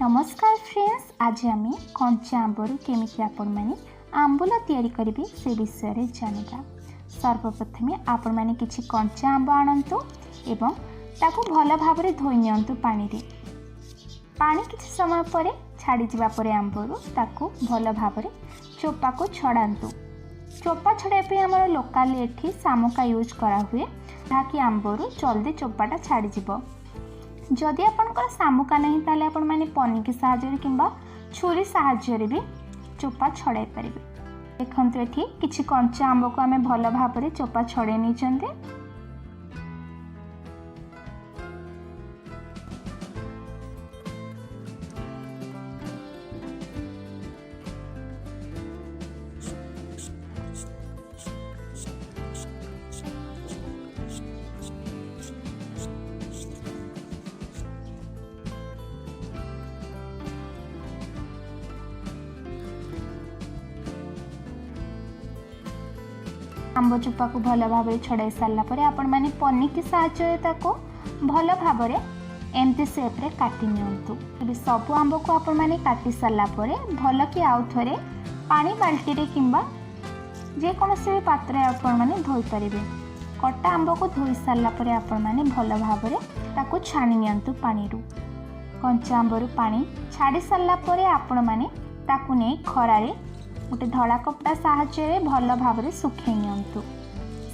नमस्कार फ्रेंड्स, आज आम कंचा आंबर केमिति आपण माने आंबुल तैयारी करिवे से विषय रे जानिबा। सर्वप्रथमे आपण माने किछि कंचा आंब आनंतु एवं ताकू भल भाव रे धोई नियंतु पानी रे। पानी किछि समय परे छाड़ी जिबा परे आंबरु ताकू भल भाव रे चोपा को छड़ांतु। चोपा छड़ाई पे हमर लोकल एठी सामुका यूज करा हुए ताकि आंबरु जल्दी चोपाटा छाड़ी जिवो। जदि आपनकर सामुका नहीं ताले आपण माने पनिकी साहाय्य किंबा छुरी साहाय्य भी चोपा छड़ाई पारिबे। देखंतु एठी किछि कंचा आंब को आमे भल भाव रे चोपा छड़ाई नै चंदे। आंब चोपा को भल भाव छड़ाई सारा पर आपण माने पनिकी साहाय्य ताको भल भाव एमती सेप रे काटी नियंतु। सब आंब को आपण माने काटी सारा पर भल कि आउ थरे पानी बाल्टी रे किंबा जे कोनोसी भी पात्र आपण माने धोई परिबे। कटा आंब को धोई सारा पर आपण माने भल भाव ताको छाणी नियंतु पानी रु। कंचा आंबरु पानी छाड़ी सारा पर आपण माने ताको नै खरा रे गोटे धड़ा कपड़ा साहाय्य भल भाव सुखे नियंतु।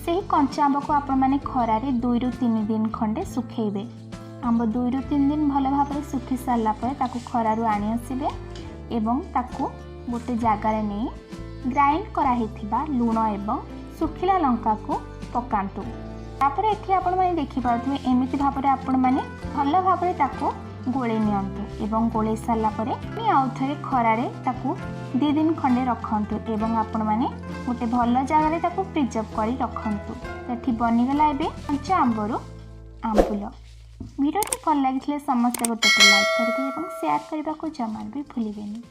सही कंचा आंब को आपण माने खरा रे 2 रु 3 दिन खंडे सुखेइबे। आंब 2 रु 3 दिन भल भाव सुखी सारा पर ताकू खरा रु आनी आसीबे एवं ताकू गोटे जगह रे नै ग्राइंड करा हेथिबा लूण एवं सुखिला लंका को पकांतु। तापर एठी आपण माने देखि पाथुवे एमिति भाव रे आपण माने भल भाव रे ताकू गोळे नियंतु एवं गोळे सारा पर मी आउ थरे खरा रे ताकू 2 दिन खंडे रखंतु एवं आपण माने गोटे भल जगह रे ताकू प्रिजर्व करी रखंतु। एठी बनि गला एबे कंचा आंबरो आंबुल। वीडियोटी भल लागिथिले समस्त गोटे लाइक करबे एवं शेयर करबा को जमा भी भूलिबेनी।